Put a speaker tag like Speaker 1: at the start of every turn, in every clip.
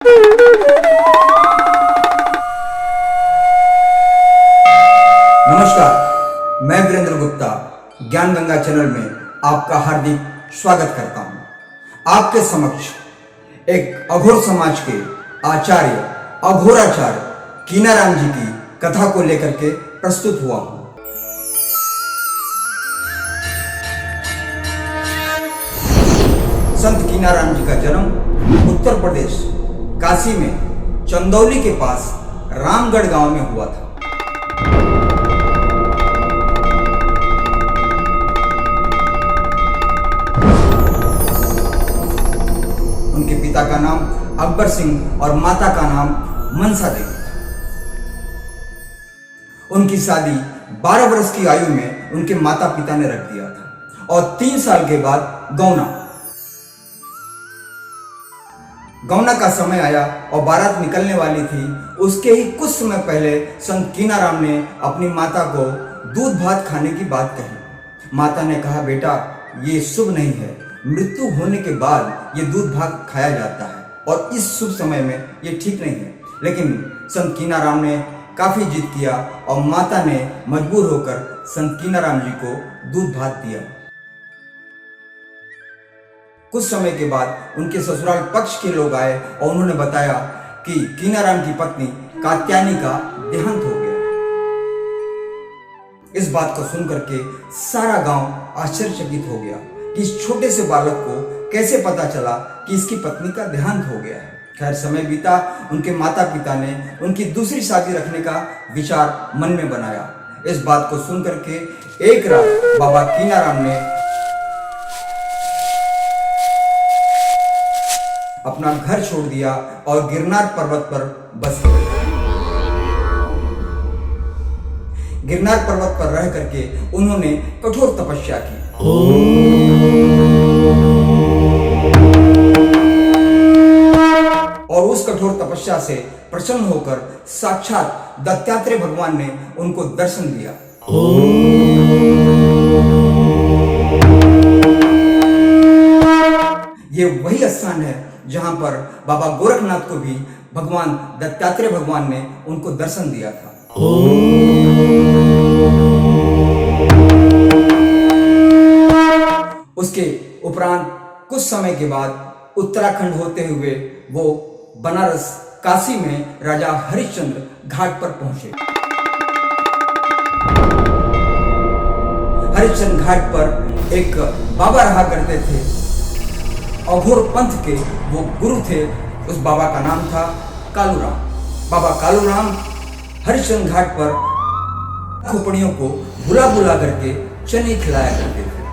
Speaker 1: नमस्कार, मैं वीरेंद्र गुप्ता ज्ञान गंगा चैनल में आपका हार्दिक स्वागत करता हूं। आपके समक्ष एक अघोर समाज के आचार्य अघोराचार्य कीनाराम जी की कथा को लेकर के प्रस्तुत हुआ हूं। संत कीनाराम जी का जन्म उत्तर प्रदेश काशी में चंदौली के पास रामगढ़ गांव में हुआ था। उनके पिता का नाम अकबर सिंह और माता का नाम मनसा देवी था। उनकी शादी 12 वर्ष की आयु में उनके माता पिता ने रख दिया था और 3 साल के बाद गौना का समय आया और बारात निकलने वाली थी। उसके ही कुछ समय पहले संत कीनाराम ने अपनी माता को दूध भात खाने की बात कही। माता ने कहा, बेटा ये शुभ नहीं है, मृत्यु होने के बाद ये दूध भात खाया जाता है और इस शुभ समय में ये ठीक नहीं है। लेकिन संत कीनाराम ने काफी जिद किया और माता ने मजबूर होकर संत कीनाराम जी को दूध भात दिया। कुछ समय के बाद उनके ससुराल पक्ष के लोग आए और उन्होंने बताया कि कीनाराम की पत्नी कात्यायनी का देहांत हो गया। इस बात को सुनकर के सारा गांव आश्चर्यचकित हो गया कि इस छोटे से बालक को कैसे पता चला कि इसकी पत्नी का देहांत हो गया है। खैर, समय बीता, उनके माता पिता ने उनकी दूसरी शादी रखने का विचार मन में बनाया। इस बात को सुनकर के एक रात बाबा कीनाराम ने अपना घर छोड़ दिया और गिरनार पर्वत पर बस गए। गिरनार पर्वत पर रह करके उन्होंने कठोर तपस्या की। और उस कठोर तपस्या से प्रसन्न होकर साक्षात दत्तात्रेय भगवान ने उनको दर्शन दिया। ये वही स्थान है जहां पर बाबा गोरखनाथ को भी भगवान दत्तात्रेय भगवान ने उनको दर्शन दिया था। उसके उपरांत कुछ समय के बाद उत्तराखंड होते हुए वो बनारस काशी में राजा हरिश्चंद्र घाट पर पहुंचे। हरिश्चंद्र घाट पर एक बाबा रहा करते थे। अघोर पंथ के वो गुरु थे। उस बाबा का नाम था कालूराम। बाबा कालूराम हरिश्चंद्र घाट पर खोपड़ियों को बुला बुला करके चने खिलाया करते थे।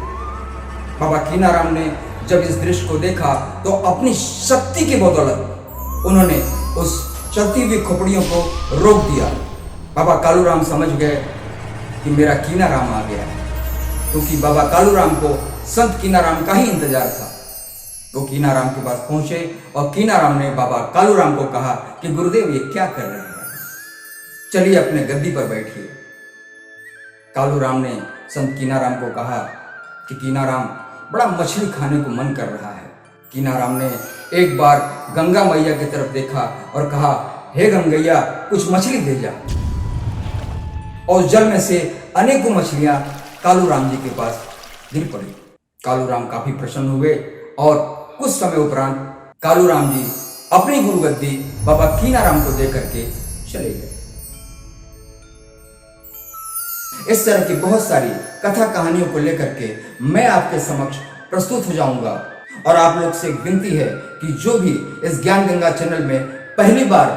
Speaker 1: बाबा कीनाराम ने जब इस दृश्य को देखा तो अपनी शक्ति की बदौलत उन्होंने उस चलती हुई खोपड़ियों को रोक दिया। बाबा कालूराम समझ गए कि मेरा कीनाराम आ गया है, क्योंकि बाबा कालूराम को संत कीनाराम का ही इंतजार था। तो कीनाराम के पास पहुंचे और कीनाराम ने बाबा कालूराम को कहा कि गुरुदेव ये क्या कर रहे हैं, चलिए अपने गद्दी पर बैठिए। कालूराम ने संत कीनाराम को कहा कि कीनाराम, बड़ा मछली खाने को मन कर रहा है। कीनाराम ने एक बार गंगा मैया की तरफ देखा और कहा, हे गंगैया, कुछ मछली दे जा। और उस जल में से अनेकों मछलियां कालूराम जी के पास गिर पड़ी। कालूराम काफी प्रसन्न हुए और कुछ समय उपरांत कालूराम जी अपनी गुरुगद्दी बाबा कीनाराम को दे करके चले गए। इस तरह की बहुत सारी कथा कहानियों को लेकर के मैं आपके समक्ष प्रस्तुत हो जाऊंगा। और आप लोग से एक विनती है कि जो भी इस ज्ञान गंगा चैनल में पहली बार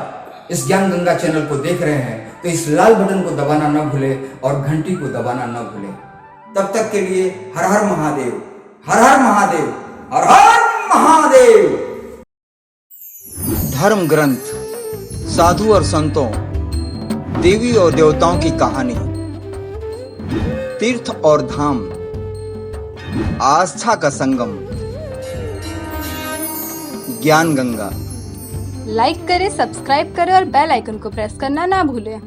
Speaker 1: इस ज्ञान गंगा चैनल को देख रहे हैं तो इस लाल बटन को दबाना न भूले और घंटी को दबाना न भूले। तब तक के लिए हर हर महादेव, हर हर महादेव, हर हर महादेव। धर्म ग्रंथ, साधु और संतों, देवी और देवताओं की कहानी, तीर्थ और धाम, आस्था का संगम, ज्ञान गंगा।
Speaker 2: लाइक करें, सब्सक्राइब करें और बेल आइकन को प्रेस करना ना भूलें।